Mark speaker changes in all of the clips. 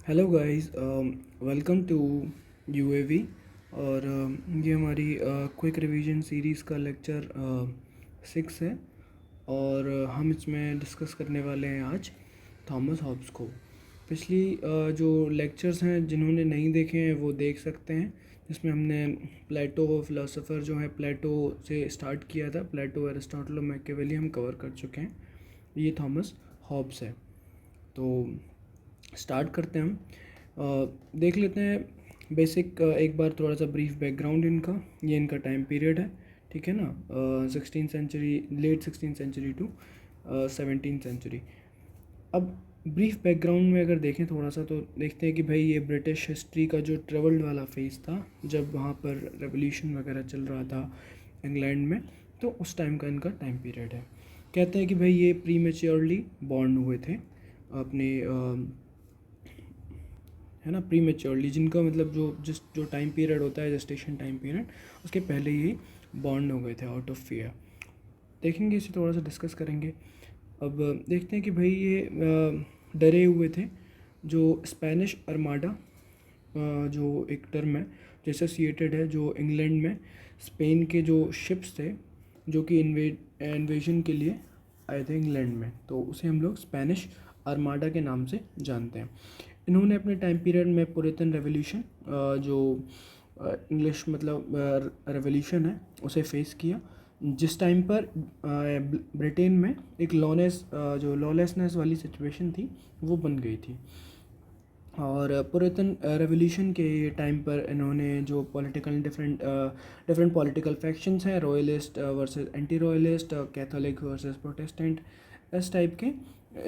Speaker 1: Hello guys, welcome to UAV. और ये हमारी क्विक रिवीजन सीरीज़ का लेक्चर 6 है। और हम इसमें डिस्कस करने वाले हैं आज थॉमस हॉब्स को। पिछली जो लेक्चर्स हैं जिन्होंने नहीं देखे हैं वो देख सकते हैं, जिसमें हमने प्लेटो फ़िलासफ़र जो है प्लेटो से स्टार्ट किया था। प्लेटो, एरिस्टोटल और मैकियावेली हम कवर कर चुके हैं। ये थॉमस हॉब्स है। तो स्टार्ट करते हैं हम। देख लेते हैं बेसिक, एक बार थोड़ा सा ब्रीफ बैकग्राउंड इनका। ये इनका टाइम पीरियड है, ठीक है ना। 16 century, late 16 century to 17 century. अब ब्रीफ बैकग्राउंड में अगर देखें थोड़ा सा, तो देखते हैं कि भाई ये ब्रिटिश हिस्ट्री का जो ट्रेवल्ड वाला फेज़ था, जब वहाँ पर रेवोल्यूशन वगैरह चल रहा था इंग्लैंड में, तो उस टाइम का इनका टाइम पीरियड है। कहते हैं कि भाई ये प्री मेच्योरली बॉर्न हुए थे अपने, है ना, प्री मेच्योरली, जिनका मतलब जो टाइम पीरियड होता है, जेस्टेशन टाइम पीरियड, उसके पहले ही बॉर्न हो गए थे आउट ऑफ फियर। देखेंगे, इसे थोड़ा सा डिस्कस करेंगे। अब देखते हैं कि भाई ये डरे हुए थे। जो स्पेनिश अर्माडा, जो एक टर्म है जो एसोसिएटेड है, जो इंग्लैंड में स्पेन के जो शिप्स थे जो कि इन्वेजन के लिए आए थे इंग्लैंड में, तो उसे हम लोग स्पेनिश अर्माडा के नाम से जानते हैं। इन्होंने अपने टाइम पीरियड में पुरितन रेवोल्यूशन, जो इंग्लिश मतलब रेवोल्यूशन है, उसे फेस किया, जिस टाइम पर ब्रिटेन में एक जो लॉलेसनेस वाली सिचुएशन थी वो बन गई थी। और पुरितन रेवोल्यूशन के टाइम पर इन्होंने जो पॉलिटिकल डिफरेंट पॉलिटिकल फैक्शंस हैं, royalist versus anti royalist, Catholic versus Protestant, इस टाइप के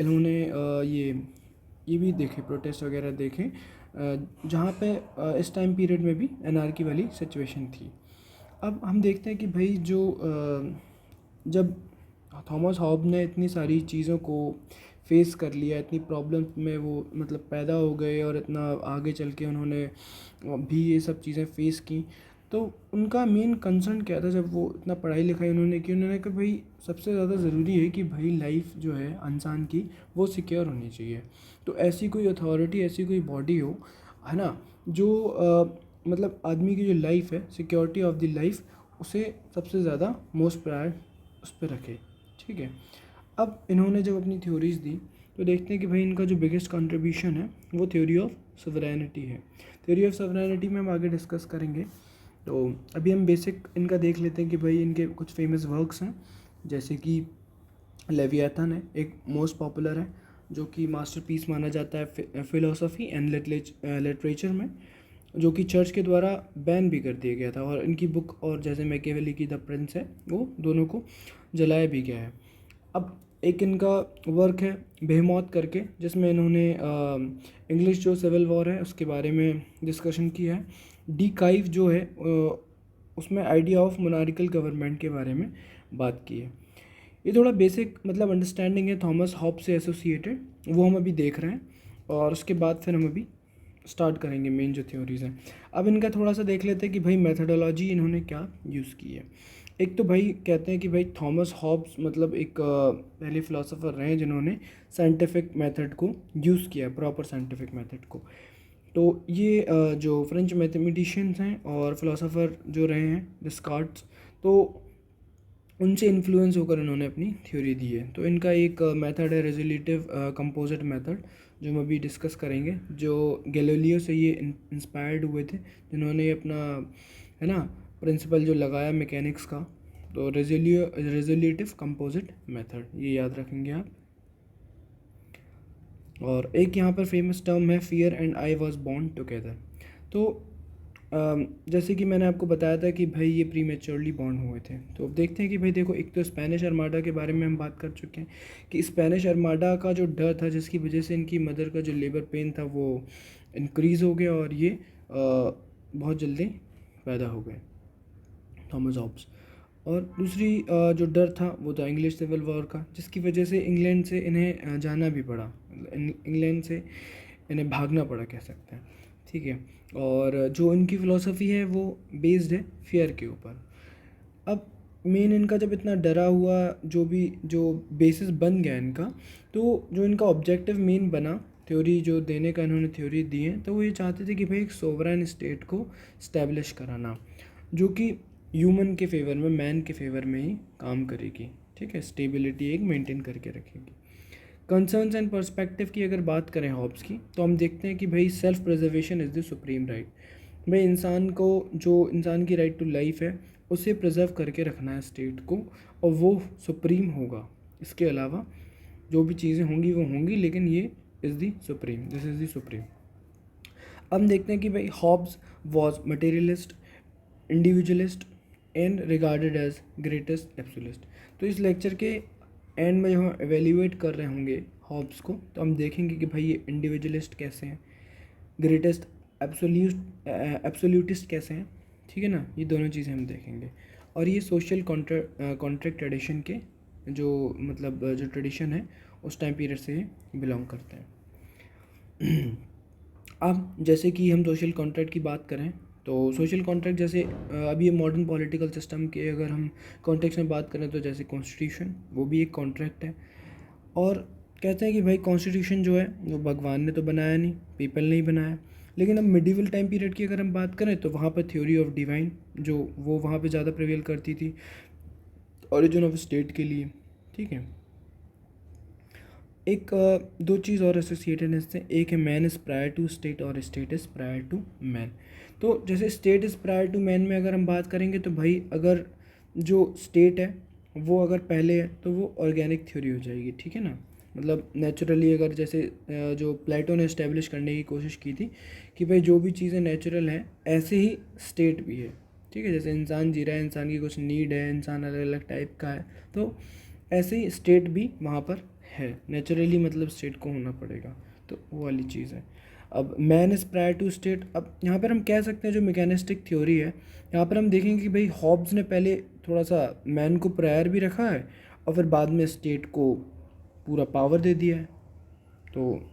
Speaker 1: इन्होंने ये भी देखे, प्रोटेस्ट वगैरह देखे, जहाँ पे इस टाइम पीरियड में भी एनार्की वाली सिचुएशन थी। अब हम देखते हैं कि भाई जब थॉमस हॉब ने इतनी सारी चीज़ों को फेस कर लिया, इतनी प्रॉब्लम में वो मतलब पैदा हो गए और इतना आगे चल के उन्होंने भी ये सब चीज़ें फेस की, तो उनका मेन कंसर्न क्या था? जब वो इतना पढ़ाई लिखाई उन्होंने की, उन्होंने कहा भाई सबसे ज़्यादा ज़रूरी है कि भाई लाइफ जो है इंसान की वो सिक्योर होनी चाहिए। तो ऐसी कोई अथॉरिटी, ऐसी कोई बॉडी हो, है ना, जो मतलब आदमी की जो लाइफ है, सिक्योरिटी ऑफ द लाइफ, उसे सबसे ज़्यादा मोस्ट प्रायर उस पर रखे, ठीक है। अब इन्होंने जब अपनी थ्योरीज़ दी, तो देखते हैं कि भाई इनका जो बिगेस्ट कंट्रीब्यूशन है वो थ्योरी ऑफ सोवरेनिटी है। थ्योरी ऑफ सोवरेनिटी में हम आगे डिस्कस करेंगे। तो अभी हम बेसिक इनका देख लेते हैं कि भाई इनके कुछ फेमस वर्क्स हैं, जैसे कि लेवियाथन है, एक मोस्ट पॉपुलर है, जो कि मास्टरपीस माना जाता है फिलोसफी एंड लिटरेचर में, जो कि चर्च के द्वारा बैन भी कर दिया गया था। और इनकी बुक और जैसे मैकियावेली की द प्रिंस है, वो दोनों को जलाया भी गया है। अब एक इनका वर्क है बेहमौत करके, जिसमें इन्होंने इंग्लिश जो सिविल वॉर है उसके बारे में डिस्कशन किया है। डी काइव जो है उसमें आइडिया ऑफ मोनार्किकल गवर्नमेंट के बारे में बात की है। ये थोड़ा बेसिक मतलब अंडरस्टैंडिंग है थॉमस हॉब से एसोसिएटेड, वो हम अभी देख रहे हैं। और उसके बाद फिर हम अभी स्टार्ट करेंगे मेन जो थ्योरीज़ हैं। अब इनका थोड़ा सा देख लेते हैं कि भाई मेथडोलॉजी इन्होंने क्या यूज़ की है। एक तो भाई कहते हैं कि भाई थॉमस हॉब्स मतलब एक पहले फ़िलासफ़र रहे हैं जिन्होंने साइंटिफिक मेथड को यूज़ किया, प्रॉपर साइंटिफिक मेथड को। तो ये जो फ्रेंच मैथमेटिशियंस हैं और फिलोसोफर जो रहे हैं डिस्कार्ट्स, तो उनसे इन्फ्लुएंस होकर इन्होंने अपनी थ्योरी दी है। तो इनका एक मेथड है रेजोल्यूटिव कंपोजिट मेथड, जो हम अभी डिस्कस करेंगे, जो गैलीलियो से ये इंस्पायर्ड हुए थे, जिन्होंने अपना, है ना, प्रिंसिपल जो लगाया मैकेनिक्स का। तो रेजोल्यूटिव कंपोजिट मेथड, ये याद रखेंगे आप। और एक यहाँ पर फेमस टर्म है fear and I was born together. तो जैसे कि मैंने आपको बताया था कि भाई ये प्रीमेच्योरली बॉर्न हुए थे। तो अब देखते हैं कि भाई देखो, एक तो स्पेनिश अर्माडा के बारे में हम बात कर चुके हैं कि स्पेनिश अर्माडा का जो डर था, जिसकी वजह से इनकी मदर का जो लेबर पेन था वो इंक्रीज़ हो गया, और ये बहुत जल्दी पैदा हो गए थॉमस हॉब्स। और दूसरी जो डर था वो था इंग्लिश सिविल वॉर का, जिसकी वजह से इंग्लैंड से इन्हें जाना भी पड़ा, इंग्लैंड से इन्हें भागना पड़ा कह सकते हैं, ठीक है। और जो इनकी फ़िलासफ़ी है वो बेस्ड है फियर के ऊपर। अब मेन इनका जब इतना डरा हुआ, जो बेसिस बन गया इनका, तो जो इनका ऑब्जेक्टिव मेन बना थ्योरी जो देने का इन्होंने थ्योरी दी है, तो वो ये चाहते थे कि भाई एक सोवरेन स्टेट को स्टैब्लिश कराना, जो कि ह्यूमन के फेवर में, मैन के फेवर में ही काम करेगी, ठीक है, स्टेबिलिटी एक मेंटेन करके रखेगी। कंसर्न्स एंड पर्सपेक्टिव की अगर बात करें हॉब्स की, तो हम देखते हैं कि भाई self preservation is the supreme right. भाई इंसान को, जो इंसान की राइट टू लाइफ है, उसे प्रिजर्व करके रखना है स्टेट को, और वो सुप्रीम होगा। इसके अलावा जो भी चीज़ें होंगी वो होंगी, लेकिन ये is the supreme, this is the supreme. अब हम देखते हैं कि भाई Hobbes was materialist, individualist and regarded as greatest absolute. तो इस लेक्चर के एंड में जब हम एवेल्यूएट कर रहे होंगे हॉब्स को, तो हम देखेंगे कि भाई ये इंडिविजुअलिस्ट कैसे हैं, ग्रेटेस्ट एब्सोल्यूटिस्ट कैसे हैं, ठीक है ना, ये दोनों चीज़ें हम देखेंगे। और ये सोशल कॉन्ट्रैक्ट ट्रेडिशन के जो मतलब जो ट्रेडिशन है उस टाइम पीरियड से बिलोंग करते हैं। अब जैसे कि हम सोशल कॉन्ट्रैक्ट की बात करें, तो सोशल कॉन्ट्रैक्ट जैसे अभी ये मॉडर्न पॉलिटिकल सिस्टम के अगर हम कॉन्टेक्स्ट में बात करें, तो जैसे कॉन्स्टिट्यूशन, वो भी एक कॉन्ट्रैक्ट है। और कहते हैं कि भाई कॉन्स्टिट्यूशन जो है वो भगवान ने तो बनाया नहीं, पीपल ने ही बनाया। लेकिन अब मिडिवल टाइम पीरियड की अगर हम बात करें, तो वहाँ पर थ्योरी ऑफ डिवाइन जो वो वहाँ पे ज़्यादा प्रिवेल करती थी ओरिजिन ऑफ स्टेट के लिए, ठीक है। एक दो चीज़ और एसोसिएटेड है इससे, एक है man is prior to state और state is prior to man. तो जैसे state is prior to man में अगर हम बात करेंगे, तो भाई अगर जो स्टेट है वो अगर पहले है, तो वो ऑर्गेनिक थ्योरी हो जाएगी, ठीक है ना। मतलब नेचुरली अगर जैसे जो प्लेटो ने इस्टेब्लिश करने की कोशिश की थी कि भाई जो भी चीज़ें नेचुरल हैं ऐसे ही स्टेट भी है, ठीक है। जैसे इंसान जी रहा है, इंसान की कुछ नीड है, इंसान अलग अलग टाइप का है, तो ऐसे ही स्टेट भी वहाँ पर है नेचुरली, मतलब स्टेट को होना पड़ेगा, तो वो वाली चीज़ है। अब man is prior to state, अब यहाँ पर हम कह सकते हैं जो मैकेनिस्टिक थ्योरी है, यहाँ पर हम देखेंगे कि भाई हॉब्स ने पहले थोड़ा सा मैन को प्रायर भी रखा है, और फिर बाद में स्टेट को पूरा पावर दे दिया है, तो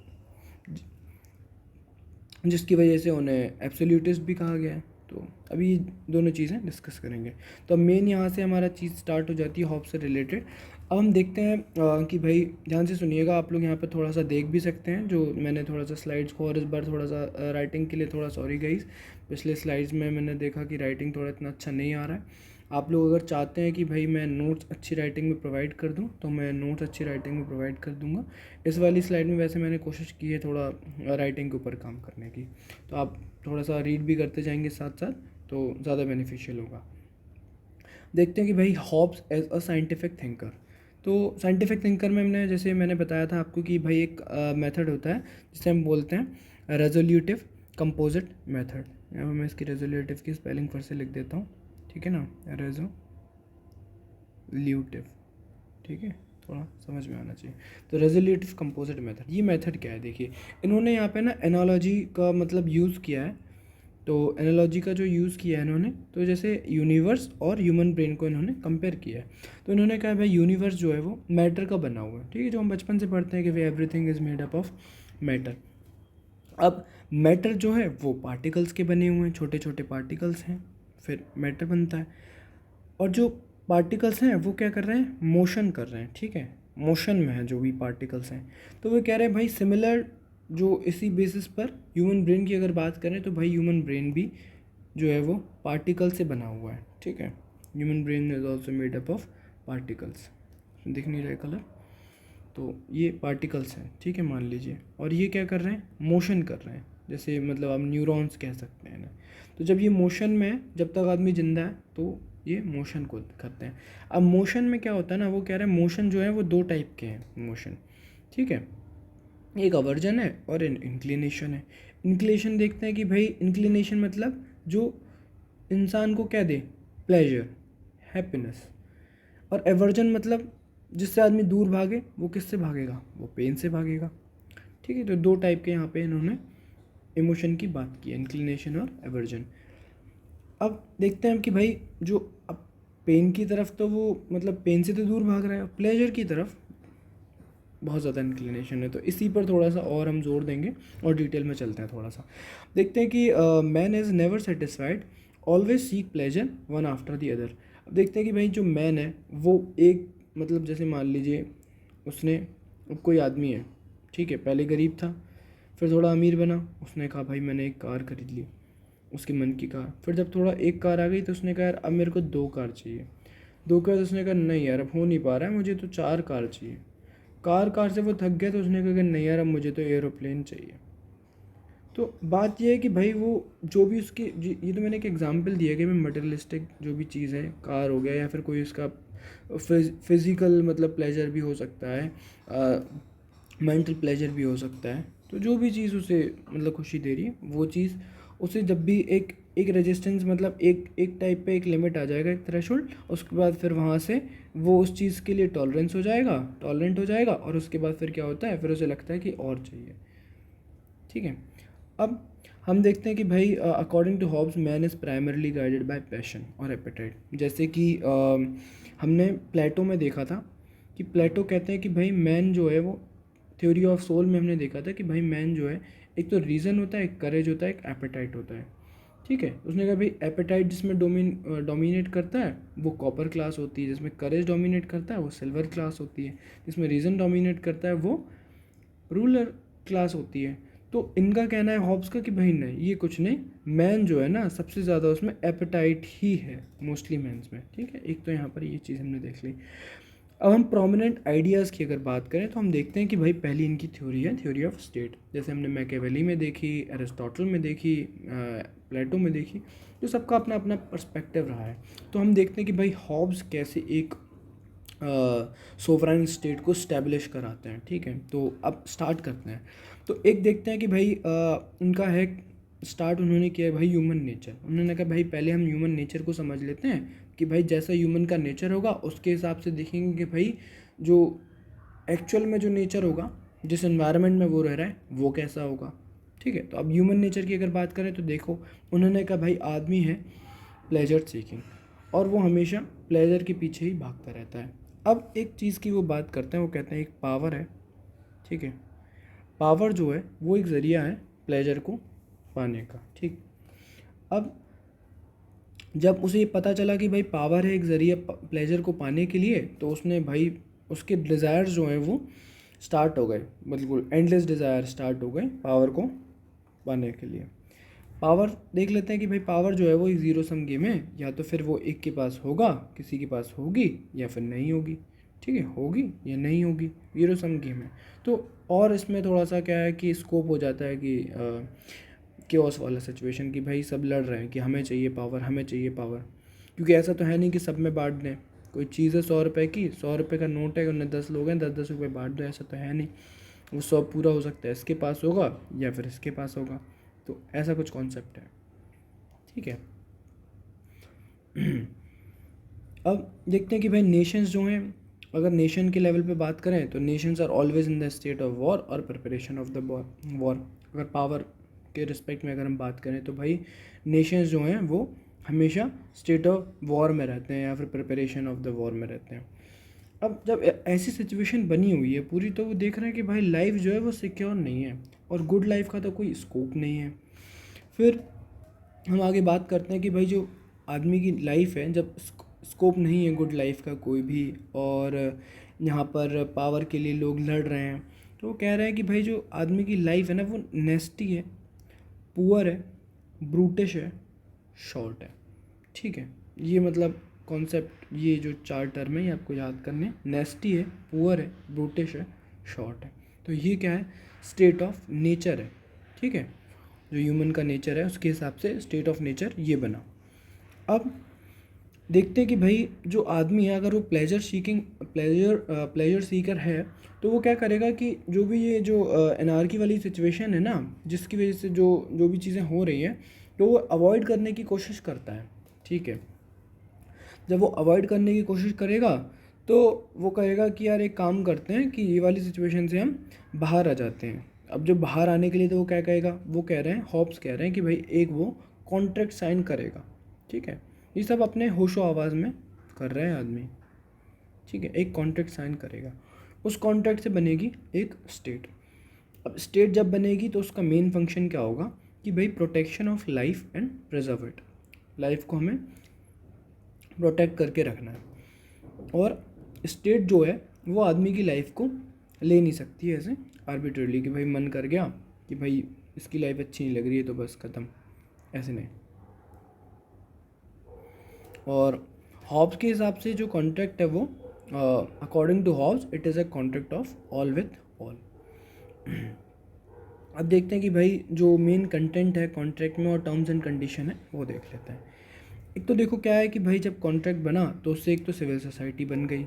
Speaker 1: जिसकी वजह से उन्हें एब्सोल्यूटिस्ट भी कहा गया है। तो अभी दोनों चीज़ें डिस्कस करेंगे। तो अब मेन यहाँ से हमारा चीज़ स्टार्ट हो जाती है हॉब्स से रिलेटेड। अब हम देखते हैं कि भाई ध्यान से सुनिएगा, आप लोग यहाँ पर थोड़ा सा देख भी सकते हैं, जो मैंने थोड़ा सा स्लाइड्स को, और इस बार थोड़ा सा राइटिंग के लिए थोड़ा सॉरी गाइस, पिछले स्लाइड्स में मैंने देखा कि राइटिंग थोड़ा इतना अच्छा नहीं आ रहा है। आप लोग अगर चाहते हैं कि भाई मैं नोट्स अच्छी राइटिंग में प्रोवाइड कर दूं, तो मैं नोट्स अच्छी राइटिंग में प्रोवाइड कर दूंगा। इस वाली स्लाइड में वैसे मैंने कोशिश की है थोड़ा राइटिंग के ऊपर काम करने की, तो आप थोड़ा सा रीड भी करते जाएंगे साथ साथ, तो ज़्यादा बेनिफिशियल होगा। देखते हैं कि भाई Hobbes as a scientific thinker. तो साइंटिफिक थिंकर में हमने, जैसे मैंने बताया था आपको कि भाई एक मेथड होता है जिसे हम बोलते हैं रेजोल्यूटिव कंपोजिट मेथड। यहाँ मैं इसकी रेजोल्यूटिव की स्पेलिंग फिर से लिख देता हूँ, ठीक है ना, रेजोल्यूटिव, ठीक है, थोड़ा समझ में आना चाहिए। तो रेजोल्यूटिव कंपोजिट मेथड, ये मेथड क्या है, देखिए इन्होंने यहाँ पे ना एनालॉजी का मतलब यूज़ किया है। तो एनालॉजी का जो यूज़ किया है इन्होंने, तो जैसे यूनिवर्स और ह्यूमन ब्रेन को इन्होंने कंपेयर किया है। तो इन्होंने कहा भाई यूनिवर्स जो है वो मैटर का बना हुआ है, ठीक है, जो हम बचपन से पढ़ते हैं कि भाई everything is made up of matter. अब मैटर जो है वो पार्टिकल्स के बने हुए हैं, छोटे छोटे पार्टिकल्स हैं, फिर मैटर बनता है। और जो पार्टिकल्स हैं वो क्या कर रहे हैं, मोशन कर रहे हैं, ठीक है, मोशन में है जो भी पार्टिकल्स हैं। तो वो कह रहे हैं भाई सिमिलर, जो इसी बेसिस पर ह्यूमन ब्रेन की अगर बात करें, तो भाई ह्यूमन ब्रेन भी जो है वो पार्टिकल से बना हुआ है, ठीक है। Human brain is also made up of particles, दिख नहीं रहा कलर, तो ये पार्टिकल्स हैं, ठीक है, मान लीजिए। और ये क्या कर रहे हैं, मोशन कर रहे हैं, जैसे मतलब आप न्यूरॉन्स कह सकते हैं ना। तो जब ये मोशन में है, जब तक आदमी जिंदा है, तो ये मोशन को करते हैं। अब मोशन में क्या होता है ना, वो कह रहे हैं मोशन जो है वो दो टाइप के हैं मोशन, ठीक है, एक अवर्जन है और इंक्लिनेशन है। इंक्लिनेशन देखते हैं कि भाई इंक्लिनेशन मतलब जो इंसान को क्या दे, प्लेजर, हैप्पीनेस। और एवर्जन मतलब जिससे आदमी दूर भागे, वो किससे भागेगा, वो पेन से भागेगा, ठीक है। तो दो टाइप के यहाँ पे इन्होंने इमोशन की बात की है, इंक्लिनेशन और एवर्जन। अब देखते हैं कि भाई जो अब पेन की तरफ, तो वो मतलब पेन से तो दूर भाग रहा है, प्लेजर की तरफ बहुत ज़्यादा इंक्लिनेशन है। तो इसी पर थोड़ा सा और हम जोर देंगे और डिटेल में चलते हैं थोड़ा सा। देखते हैं कि man is never satisfied, always seek pleasure one after the other. अब देखते हैं कि भाई जो मैन है वो एक, मतलब जैसे मान लीजिए उसने, अब कोई आदमी है, ठीक है, पहले गरीब था, फिर थोड़ा अमीर बना, उसने कहा भाई मैंने एक कार खरीद ली, उसके मन की कार। फिर जब थोड़ा एक कार आ गई तो उसने कहा यार अब मेरे को 2 कार चाहिए। 2 कार, तो उसने कहा नहीं यार अब हो नहीं पा रहा है, मुझे तो 4 कार चाहिए। कार कार से वो थक गया, तो उसने कहा कि नहीं यार अब मुझे तो एरोप्लेन चाहिए। तो बात ये है कि भाई वो जो भी उसकी ये तो मैंने एक एग्जांपल दिया कि मैं मटेरियलिस्टिक जो भी चीज़ है, कार हो गया या फिर कोई उसका फिज़िकल मतलब प्लेजर भी हो सकता है, मेंटल प्लेजर भी हो सकता है। तो जो भी चीज़ उसे मतलब खुशी दे रही है वो चीज़ उसे जब भी एक एक रेजिस्टेंस मतलब एक एक टाइप पे एक लिमिट आ जाएगा, एक थ्रेशोल्ड, उसके बाद फिर वहाँ से वो उस चीज़ के लिए टॉलरेंट हो जाएगा, और उसके बाद फिर क्या होता है, फिर उसे लगता है कि और चाहिए। ठीक है। अब हम देखते हैं कि भाई according to Hobbes man is primarily guided by passion और एपेटाइट। जैसे कि हमने प्लेटो में देखा था कि प्लेटो कहते हैं कि भाई मैन जो है वो थ्योरी ऑफ सोल में हमने देखा था कि भाई मैन जो है एक तो रीज़न होता है, एक करेज होता है, एक एपेटाइट होता है। ठीक है। उसने कहा भाई एपेटाइट जिसमें डोमिनेट करता है वो कॉपर क्लास होती है, जिसमें करेज डोमिनेट करता है वो सिल्वर क्लास होती है, जिसमें रीज़न डोमिनेट करता है वो रूलर क्लास होती है। तो इनका कहना है हॉब्स का कि भाई नहीं ये कुछ नहीं, मैन जो है ना सबसे ज़्यादा उसमें एपेटाइट ही है मोस्टली मैंस में। ठीक है। एक तो यहाँ पर ये चीज़ हमने देख ली। अब हम प्रोमिनेंट आइडियाज़ की अगर बात करें तो हम देखते हैं कि भाई पहली इनकी थ्योरी है थ्योरी ऑफ स्टेट, जैसे हमने मैकियावेली में देखी, एरिस्टोटल में देखी, प्लेटो में देखी, तो सबका अपना अपना पर्सपेक्टिव रहा है। तो हम देखते हैं कि भाई हॉब्स कैसे एक सोवरेन स्टेट को स्टैब्लिश कराते हैं। ठीक है। तो अब स्टार्ट करते हैं। तो एक देखते हैं कि भाई उनका है स्टार्ट उन्होंने किया है भाई ह्यूमन नेचर। उन्होंने कहा भाई पहले हम ह्यूमन नेचर को समझ लेते हैं कि भाई जैसा ह्यूमन का नेचर होगा उसके हिसाब से देखेंगे कि भाई जो एक्चुअल में जो नेचर होगा, जिस एनवायरनमेंट में वो रह रहा है वो कैसा होगा। ठीक है। तो अब ह्यूमन नेचर की अगर बात करें तो देखो उन्होंने कहा भाई आदमी है प्लेजर सीकिंग, और वो हमेशा प्लेजर के पीछे ही भागता रहता है। अब एक चीज़ की वो बात करते हैं, वो कहते हैं एक पावर है। ठीक है। पावर जो है वो एक ज़रिया है प्लेजर को पाने का। ठीक। अब जब उसे ये पता चला कि भाई पावर है एक ज़रिया प्लेजर को पाने के लिए, तो उसने भाई उसके डिज़ायर्स जो हैं वो स्टार्ट हो गए, बिल्कुल एंडलेस डिज़ायर स्टार्ट हो गए पावर को पाने के लिए। पावर देख लेते हैं कि भाई पावर जो है वो एक ज़ीरो सम गेम है, या तो फिर वो एक के पास होगा, किसी के पास होगी या फिर नहीं होगी। ठीक है। होगी या नहीं होगी, ज़ीरो सम गेम है। तो और इसमें थोड़ा सा क्या है कि स्कोप हो जाता है कि केओस वाला सिचुएशन कि भाई सब लड़ रहे हैं कि हमें चाहिए पावर, हमें चाहिए पावर, क्योंकि ऐसा तो है नहीं कि सब में बांट दें। कोई चीज़ है 100 रुपये की, 100 रुपये का नोट है, उन्हें 10 लोग हैं, 10-10 रुपये बांट दो, ऐसा तो है नहीं। वो 100 पूरा हो सकता है इसके पास होगा या फिर इसके पास होगा। तो ऐसा कुछ कॉन्सेप्ट है। ठीक है। अब देखते हैं कि भाई नेशंस जो हैं, अगर नेशन के लेवल पे बात करें तो nations are always in the state of war और प्रिपरेशन ऑफ द वॉर। अगर पावर के रिस्पेक्ट में अगर हम बात करें तो भाई नेशंस जो हैं वो हमेशा स्टेट ऑफ वॉर में रहते हैं या फिर प्रिपरेशन ऑफ द वॉर में रहते हैं। अब जब ऐसी सिचुएशन बनी हुई है पूरी, तो वो देख रहे हैं कि भाई लाइफ जो है वो सिक्योर नहीं है और गुड लाइफ का तो कोई स्कोप नहीं है। फिर हम आगे बात करते हैं कि भाई जो आदमी की लाइफ है, जब स्कोप नहीं है गुड लाइफ का कोई भी, और यहाँ पर पावर के लिए लोग लड़ रहे हैं, तो वो कह रहे हैं कि भाई जो आदमी की लाइफ है ना वो नेस्टी है, पुअर है, ब्रूटिश है, शॉर्ट है। ठीक है। ये मतलब कॉन्सेप्ट, ये जो 4 टर्म है ये आपको याद करने, नेस्टी है, पुअर है, ब्रूटिश है, शॉर्ट है। तो ये क्या है, स्टेट ऑफ नेचर है। ठीक है। जो ह्यूमन का नेचर है उसके हिसाब से स्टेट ऑफ नेचर ये बना। अब देखते हैं कि भाई जो आदमी है अगर वो प्लेजर सीकर है, तो वो क्या करेगा कि जो भी ये जो एनार्की वाली सिचुएशन है ना, जिसकी वजह से जो जो भी चीज़ें हो रही हैं, तो वो अवॉइड करने की कोशिश करता है। ठीक है। जब वो अवॉइड करने की कोशिश करेगा तो वो कहेगा कि यार एक काम करते हैं कि ये वाली सिचुएशन से हम बाहर आ जाते हैं। अब जब बाहर आने के लिए तो वो क्या कहेगा, वो कह रहे हैं, हॉब्स कह रहे हैं कि भाई एक वो कॉन्ट्रैक्ट साइन करेगा। ठीक है। ये सब अपने होशो आवाज़ में कर रहे हैं आदमी। ठीक है। एक कॉन्ट्रैक्ट साइन करेगा, उस कॉन्ट्रैक्ट से बनेगी एक स्टेट। अब स्टेट जब बनेगी तो उसका मेन फंक्शन क्या होगा कि भाई protection of life and preserve it, life को हमें प्रोटेक्ट करके रखना है। और स्टेट जो है वो आदमी की लाइफ को ले नहीं सकती है ऐसे आर्बिट्रेरली कि भाई मन कर गया कि भाई इसकी लाइफ अच्छी नहीं लग रही है तो बस ख़त्म, ऐसे नहीं। और हॉब्स के हिसाब से जो कॉन्ट्रैक्ट है वो according to Hobbes it is a contract of all with all. अब देखते हैं कि भाई जो मेन कंटेंट है कॉन्ट्रैक्ट में और टर्म्स एंड कंडीशन है वो देख लेते हैं। एक तो देखो क्या है कि भाई जब कॉन्ट्रैक्ट बना तो उससे एक तो सिविल सोसाइटी बन गई,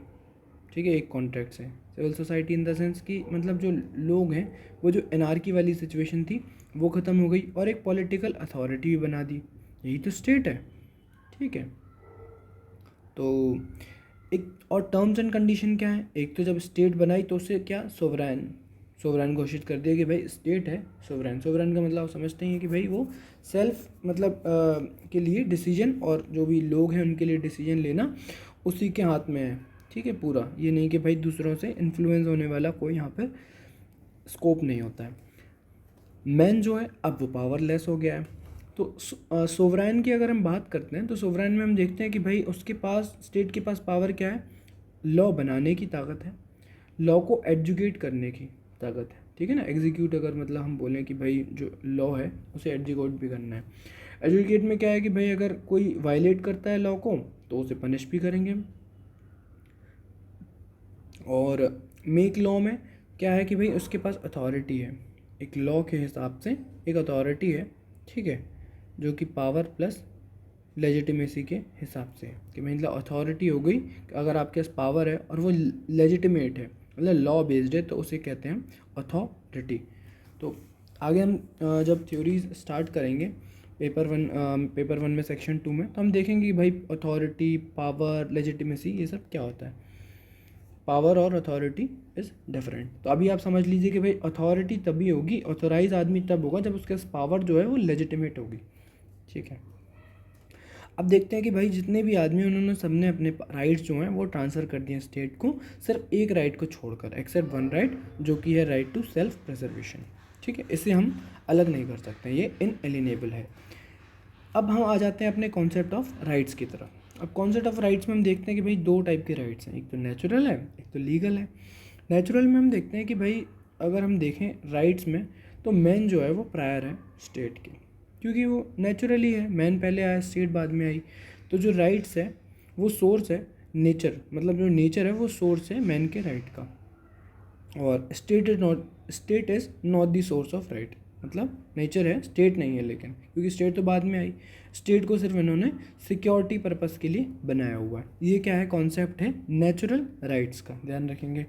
Speaker 1: ठीक है, एक कॉन्ट्रैक्ट से। Civil society in the sense कि मतलब जो लोग हैं वो जो एनार्की वाली सिचुएशन थी वो ख़त्म हो गई, और एक पॉलिटिकल अथॉरिटी भी बना दी, यही तो स्टेट है, ठीक है। तो एक और टर्म्स एंड कंडीशन क्या है, एक तो जब स्टेट बनाई तो उससे क्या सोवरेन घोषित कर दिया कि भाई स्टेट है सोवरेन। सोवरेन का मतलब आप समझते हैं कि भाई वो सेल्फ मतलब के लिए डिसीजन, और जो भी लोग हैं उनके लिए डिसीजन लेना उसी के हाथ में है, ठीक है पूरा। ये नहीं कि भाई दूसरों से इन्फ्लुएंस होने वाला कोई यहाँ पर स्कोप नहीं होता है। मैन जो है अब वो पावरलेस हो गया है। तो सोवरेन की अगर हम बात करते हैं तो सोवरेन में हम देखते हैं कि भाई उसके पास, स्टेट के पास पावर क्या है, लॉ बनाने की ताकत है, लॉ को एजुकेट करने की ताकत है, ठीक है ना। एग्जीक्यूट अगर मतलब हम बोलें कि भाई जो लॉ है उसे एग्जीक्यूट भी करना है। एजुकेट में क्या है कि भाई अगर कोई वायलेट करता है लॉ को तो उसे पनिश भी करेंगे। और मेक लॉ में क्या है कि भाई उसके पास अथॉरिटी है, एक लॉ के हिसाब से एक अथॉरिटी है, ठीक है, जो कि पावर प्लस लेजिटिमेसी के हिसाब से है कि मतलब अथॉरिटी हो गई कि अगर आपके पास पावर है और वो लेजिटिमेट है मतलब लॉ बेस्ड है तो उसे कहते हैं अथॉरिटी। तो आगे हम जब थ्योरीज स्टार्ट करेंगे पेपर वन में सेक्शन 2 में, तो हम देखेंगे कि भाई अथॉरिटी, पावर, लेजिटिमेसी ये सब क्या होता है। पावर और अथॉरिटी इज़ डिफरेंट। तो अभी आप समझ लीजिए कि भाई अथॉरिटी तभी होगी, ऑथोराइज आदमी तब होगा जब उसके पास पावर जो है वो लेजिटिमेट होगी, ठीक है। अब देखते हैं कि भाई जितने भी आदमी उन्होंने सबने अपने राइट्स जो हैं वो ट्रांसफ़र कर दिए स्टेट को, सिर्फ एक राइट को छोड़कर, एक्सेप्ट वन राइट जो कि है राइट टू सेल्फ प्रिजर्वेशन, ठीक है। इसे हम अलग नहीं कर सकते, ये इनएलिनेबल है। अब हम आ जाते हैं अपने कॉन्सेप्ट ऑफ राइट्स की तरफ। अब कॉन्सेप्ट ऑफ राइट्स में हम देखते हैं कि भाई दो टाइप के राइट्स हैं, एक तो नेचुरल है, एक तो लीगल है। नेचुरल में हम देखते हैं कि भाई अगर हम देखें राइट्स में तो मैन जो है वो प्रायर है स्टेट के, क्योंकि वो नेचुरली है, मैन पहले आया स्टेट बाद में आई। तो जो राइट्स है वो सोर्स है नेचर, मतलब जो नेचर है वो सोर्स है मैन के राइट का। और state is not the source of right, मतलब नेचर है स्टेट नहीं है, लेकिन क्योंकि स्टेट तो बाद में आई, स्टेट को सिर्फ इन्होंने सिक्योरिटी पर्पस के लिए बनाया हुआ है। ये क्या है, कॉन्सेप्ट है नेचुरल राइट्स का, ध्यान रखेंगे।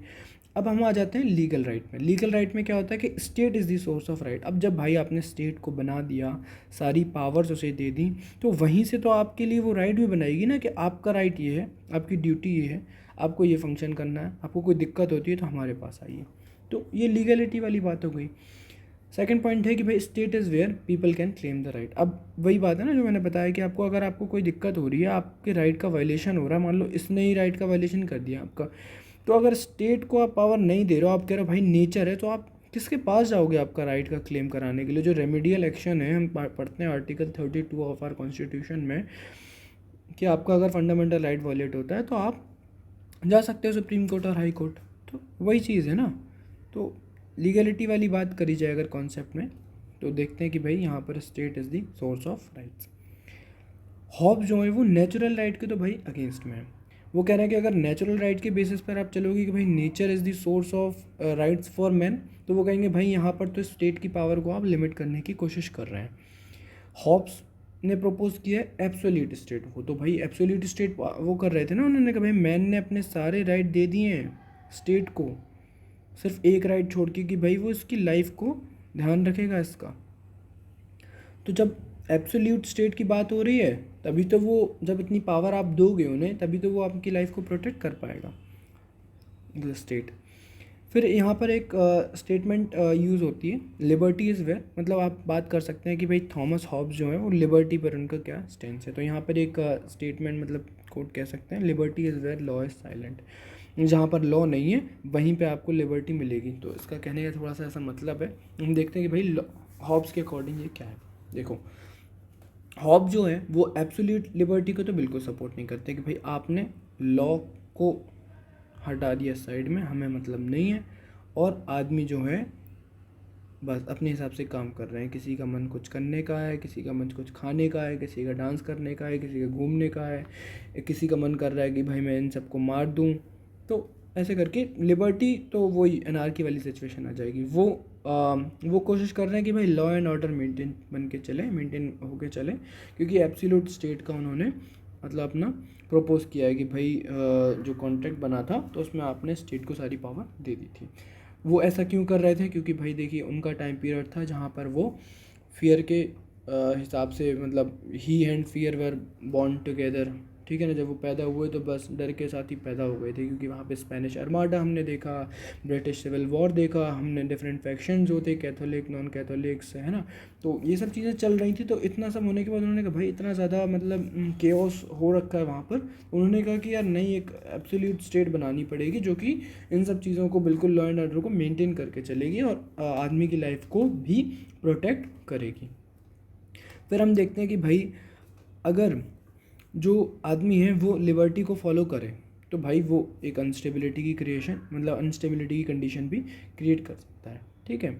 Speaker 1: अब हम आ जाते हैं लीगल राइट में। लीगल राइट में क्या होता है कि state is the source of right. अब जब भाई आपने स्टेट को बना दिया, सारी पावर्स उसे दे दी, तो वहीं से तो आपके लिए वो राइट भी बनाएगी ना कि आपका राइट ये है, आपकी ड्यूटी ये है, आपको ये फंक्शन करना है, आपको कोई दिक्कत होती है तो हमारे पास आइए। तो ये लीगलिटी वाली बात हो गई। सेकंड पॉइंट है कि भाई state is where people can claim the right. अब वही बात है ना जो मैंने बताया कि आपको अगर आपको कोई दिक्कत हो रही है, आपके राइट का वायलेशन हो रहा है, मान लो इसने ही राइट का वायलेशन कर दिया आपका, तो अगर स्टेट को आप पावर नहीं दे रहे हो, आप कह रहे हो भाई नेचर है, तो आप किसके पास जाओगे आपका राइट का क्लेम कराने के लिए। जो रेमेडियल एक्शन है, हम पढ़ते हैं आर्टिकल 32 ऑफ आर कॉन्स्टिट्यूशन में कि आपका अगर फंडामेंटल राइट वायलेट होता है तो आप जा सकते हो सुप्रीम कोर्ट और हाई कोर्ट। तो वही चीज़ है ना। तो लीगलिटी वाली बात करी जाए अगर कॉन्सेप्ट में, तो देखते हैं कि भाई यहाँ पर state is the source of rights. Hobbes जो है वो नेचुरल राइट के तो भाई अगेंस्ट में है। वो कह रहे हैं कि अगर नेचुरल राइट के बेसिस पर आप चलोगे कि भाई nature is the source of rights for man, तो वो कहेंगे भाई यहाँ पर तो स्टेट की पावर को आप लिमिट करने की कोशिश कर रहे हैं। हॉब्स ने प्रपोज किया है एब्सोल्यूट स्टेट को। तो भाई एब्सोल्यूट स्टेट वो कर रहे थे ना, उन्होंने कहा भाई मैन ने अपने सारे राइट दे दिए हैं स्टेट को, सिर्फ एक राइट छोड़ के कि भाई वो इसकी लाइफ को ध्यान रखेगा इसका। तो जब एब्सोल्यूट स्टेट की बात हो रही है तभी तो वो, जब इतनी पावर आप दोगे उन्हें तभी तो वो आपकी लाइफ को प्रोटेक्ट कर पाएगा द स्टेट। फिर यहाँ पर एक स्टेटमेंट यूज़ होती है लिबर्टी इज़ वेयर, मतलब आप बात कर सकते हैं कि भाई थॉमस हॉब्स जो है वो लिबर्टी पर उनका क्या स्टैंस है। तो यहाँ पर एक स्टेटमेंट मतलब कोट कह सकते हैं, liberty is where law is silent. जहाँ पर लॉ नहीं है वहीं पे आपको लिबर्टी मिलेगी। तो इसका कहने का थोड़ा सा ऐसा मतलब है। हम देखते हैं कि भाई हॉब्स के अकॉर्डिंग ये क्या है। देखो हॉब्स जो है वो एब्सोल्यूट लिबर्टी को तो बिल्कुल सपोर्ट नहीं करते कि भाई आपने लॉ को हटा दिया साइड में, हमें मतलब नहीं है, और आदमी जो है बस अपने हिसाब से काम कर रहे हैं। किसी का मन कुछ करने का है, किसी का मन कुछ खाने का है, किसी का डांस करने का है, किसी का घूमने का है, किसी का मन कर रहा है कि भाई मैं इन सबको मार दूँ। तो ऐसे करके लिबर्टी तो वही अनार्की वाली सिचुएशन आ जाएगी। वो कोशिश कर रहे हैं कि भाई लॉ एंड ऑर्डर मेंटेन होके चले, क्योंकि एब्सोल्यूट स्टेट का उन्होंने मतलब अपना प्रपोज किया है कि भाई जो कॉन्ट्रैक्ट बना था तो उसमें आपने स्टेट को सारी पावर दे दी थी। वो ऐसा क्यों कर रहे थे? क्योंकि भाई देखिए उनका टाइम पीरियड था जहाँ पर वो फियर के हिसाब से, मतलब he and fear were born together, ठीक है ना। जब वो पैदा हुए तो बस डर के साथ ही पैदा हो गए थे, क्योंकि वहाँ पे स्पेनिश आर्माडा हमने देखा, ब्रिटिश सिविल वॉर देखा हमने, डिफरेंट फैक्शंस होते, कैथोलिक नॉन कैथोलिक्स, है ना। तो ये सब चीज़ें चल रही थी। तो इतना सब होने के बाद उन्होंने कहा भाई इतना ज़्यादा मतलब केओस हो रखा है वहाँ पर। उन्होंने कहा कि यार नई एक एब्सोल्यूट स्टेट बनानी पड़ेगी जो कि इन सब चीज़ों को बिल्कुल लॉ एंड ऑर्डर को मेंटेन करके चलेगी और आदमी की लाइफ को भी प्रोटेक्ट करेगी। फिर हम देखते हैं कि भाई अगर जो आदमी है वो लिबर्टी को फॉलो करे तो भाई वो एक अनस्टेबिलिटी की क्रिएशन, मतलब अनस्टेबिलिटी की कंडीशन भी क्रिएट कर सकता है, ठीक है।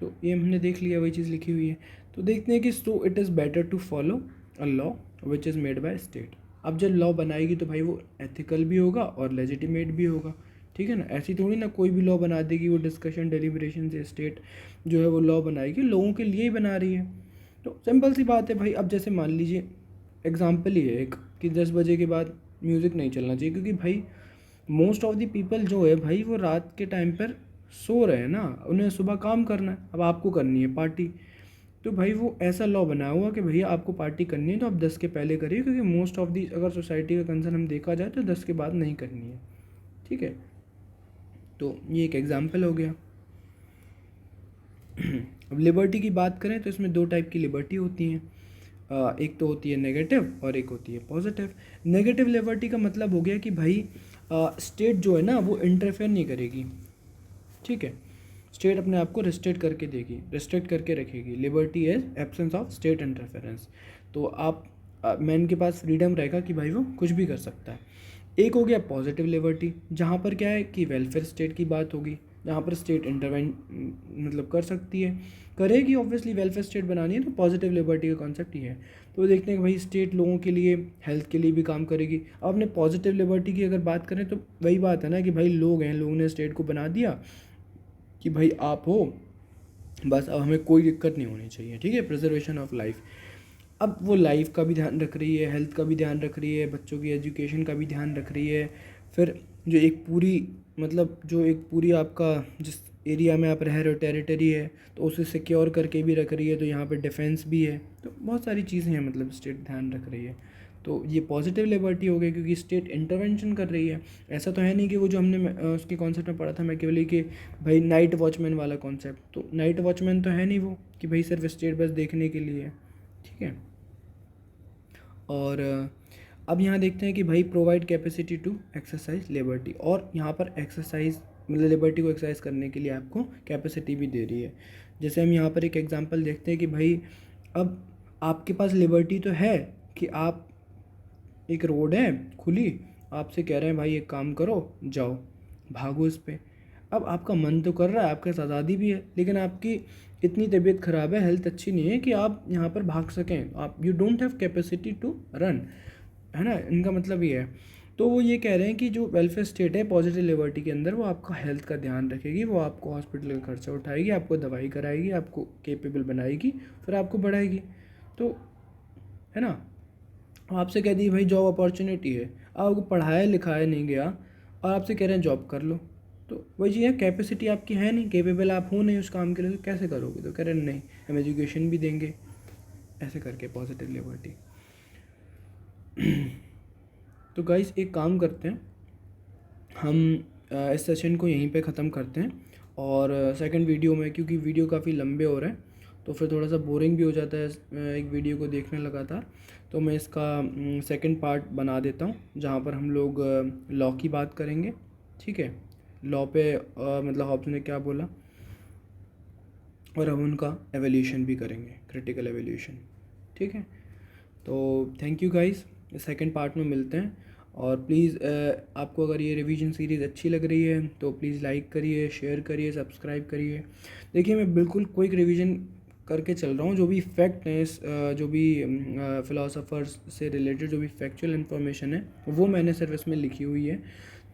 Speaker 1: तो ये हमने देख लिया, वही चीज़ लिखी हुई है। तो देखते हैं कि so it is better to follow a law which is made by state. अब जब लॉ बनाएगी तो भाई वो एथिकल भी होगा और लेजिटिमेट भी होगा, ठीक है ना। ऐसी थोड़ी ना कोई भी लॉ बना देगी वो डिस्कशन डेलिब्रेशन से। स्टेट जो है वो लॉ बनाएगी, लोगों के लिए ही बना रही है। तो सिंपल सी बात है भाई। अब जैसे मान लीजिए एग्जाम्पल ही है एक कि 10 बजे के बाद म्यूज़िक नहीं चलना चाहिए, क्योंकि भाई मोस्ट ऑफ द पीपल जो है भाई वो रात के टाइम पर सो रहे हैं ना, उन्हें सुबह काम करना है। अब आपको करनी है पार्टी, तो भाई वो ऐसा लॉ बनाया हुआ कि भैया आपको पार्टी करनी है तो आप 10 के पहले करिए, क्योंकि मोस्ट ऑफ दी अगर सोसाइटी का कंसर्न हम देखा जाए तो 10 के बाद नहीं करनी है, ठीक है। तो ये एक एग्जाम्पल हो गया। अब लिबर्टी की बात करें तो इसमें दो टाइप की लिबर्टी होती हैं। एक तो होती है नेगेटिव और एक होती है पॉजिटिव। नेगेटिव लिबर्टी का मतलब हो गया कि भाई स्टेट जो है ना वो इंटरफेयर नहीं करेगी, ठीक है। स्टेट अपने आप को रिस्ट्रिक्ट करके देगी, रिस्ट्रिक्ट करके रखेगी। Liberty is absence of state interference. तो आप मैन के पास फ्रीडम रहेगा कि भाई वो कुछ भी कर सकता है। एक हो गया पॉजिटिव लिबर्टी, जहाँ पर क्या है कि वेलफेयर स्टेट की बात होगी, जहाँ पर स्टेट इंटरवेंट मतलब कर सकती है, करेगी ऑब्वियसली। वेलफेयर स्टेट बनानी है तो पॉजिटिव लिबर्टी का कॉन्सेप्ट ये है। तो देखते हैं कि भाई स्टेट लोगों के लिए, हेल्थ के लिए भी काम करेगी। अब अपने पॉजिटिव लिबर्टी की अगर बात करें तो वही बात है ना कि भाई लोग हैं, लोगों ने स्टेट को बना दिया कि भाई आप हो, बस अब हमें कोई दिक्कत नहीं होनी चाहिए, ठीक है। Preservation of life. अब वो लाइफ का भी ध्यान रख रही है, हेल्थ का भी ध्यान रख रही है, बच्चों की एजुकेशन का भी ध्यान रख रही है। फिर जो एक पूरी मतलब जो एक पूरी आपका जिस एरिया में आप रह रहे हो टेरिटरी है तो उसे सिक्योर करके भी रख रही है, तो यहाँ पे डिफेंस भी है। तो बहुत सारी चीज़ें हैं, मतलब स्टेट ध्यान रख रही है। तो ये पॉजिटिव लिबर्टी हो गई क्योंकि स्टेट इंटरवेंशन कर रही है। ऐसा तो है नहीं कि वो जो हमने उसके कॉन्सेप्ट में पढ़ा था मैकियावेली कि भाई नाइट वॉचमैन वाला कॉन्सेप्ट, तो नाइट वॉचमैन तो है नहीं वो कि भाई सिर्फ स्टेट बस देखने के लिए है, ठीक है। और अब यहाँ देखते हैं कि भाई provide capacity to exercise liberty, और यहाँ पर एक्सरसाइज मतलब लिबर्टी को एक्सरसाइज करने के लिए आपको कैपेसिटी भी दे रही है। जैसे हम यहाँ पर एक एग्जांपल देखते हैं कि भाई अब आपके पास लिबर्टी तो है कि आप, एक रोड है खुली, आपसे कह रहे हैं भाई एक काम करो, जाओ भागो इस पे। अब आपका मन तो कर रहा है, आपके पास आज़ादी भी है, लेकिन आपकी इतनी तबीयत ख़राब है, हेल्थ अच्छी नहीं है कि आप यहाँ पर भाग सकें। आप you don't have capacity to run, है ना, इनका मतलब ये है। तो वो ये कह रहे हैं कि जो वेलफेयर स्टेट है पॉजिटिव लिबर्टी के अंदर, वो आपका हेल्थ का ध्यान रखेगी, वो आपको हॉस्पिटल का खर्चा उठाएगी, आपको दवाई कराएगी, आपको केपेबल बनाएगी, फिर आपको बढ़ाएगी। तो है ना, आपसे कह दी भाई जॉब अपॉर्चुनिटी है, आपको पढ़ाया लिखाया नहीं गया और आपसे कह रहे हैं जॉब कर लो, तो वही चीज़ है, कैपेसिटी आपकी है नहीं, केपेबल आप हो नहीं उस काम के लिए, तो कैसे करोगे? तो कह रहे हैं नहीं हम एजुकेशन भी देंगे, ऐसे करके पॉजिटिव लिबर्टी। तो गाइस एक काम करते हैं, हम इस सेशन को यहीं पे ख़त्म करते हैं, और सेकंड वीडियो में, क्योंकि वीडियो काफ़ी लंबे हो रहे हैं तो फिर थोड़ा सा बोरिंग भी हो जाता है एक वीडियो को देखने लगातार, तो मैं इसका सेकंड पार्ट बना देता हूँ जहाँ पर हम लोग लॉ की बात करेंगे, ठीक है। लॉ पे मतलब हॉब्स ने क्या बोला, और हम उनका एवोल्यूशन भी करेंगे, क्रिटिकल एवोल्यूशन, ठीक है। तो thank you guys, second part में मिलते हैं, और प्लीज़ आपको अगर ये रिवीजन सीरीज़ अच्छी लग रही है तो प्लीज़ लाइक करिए, शेयर करिए, सब्सक्राइब करिए। देखिए मैं बिल्कुल क्विक रिवीजन करके चल रहा हूँ, जो भी फैक्ट हैं जो भी फ़िलासफ़र्स से रिलेटेड जो भी फैक्चुअल इन्फॉर्मेशन है वो मैंने सिर्फ इसमें लिखी हुई है।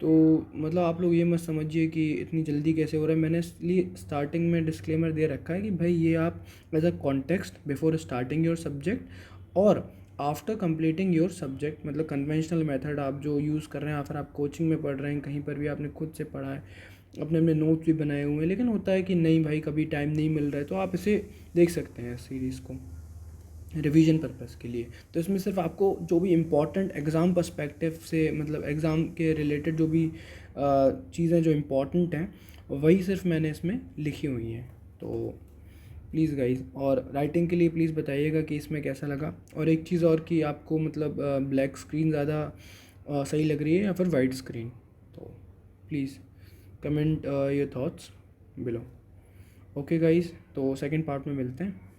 Speaker 1: तो मतलब आप लोग ये मत समझिए कि इतनी जल्दी कैसे हो रहा है। मैंने इसलिए स्टार्टिंग में डिस्क्लेमर दे रखा है कि भाई ये आप as a context before starting your subject और आफ्टर कंप्लीटिंग योर सब्जेक्ट, मतलब कन्वेंशनल मेथड आप जो यूज़ कर रहे हैं या फिर आप कोचिंग में पढ़ रहे हैं, कहीं पर भी आपने खुद से पढ़ा है, अपने अपने नोट्स भी बनाए हुए हैं, लेकिन होता है कि नहीं भाई कभी टाइम नहीं मिल रहा है, तो आप इसे देख सकते हैं सीरीज़ को रिवीजन पर्पज़ के लिए। तो इसमें सिर्फ आपको जो भी इम्पोर्टेंट एग्ज़ाम पर्सपेक्टिव से, मतलब एग्ज़ाम के रिलेटेड जो भी चीज़ें जो इम्पोर्टेंट हैं वही सिर्फ मैंने इसमें लिखी हुई हैं। तो प्लीज़ गाइज, और राइटिंग के लिए प्लीज़ बताइएगा कि इसमें कैसा लगा। और एक चीज़ और कि आपको मतलब ब्लैक स्क्रीन ज़्यादा सही लग रही है या फिर वाइट स्क्रीन, तो please comment your thoughts below. Okay guys, तो सेकंड पार्ट में मिलते हैं।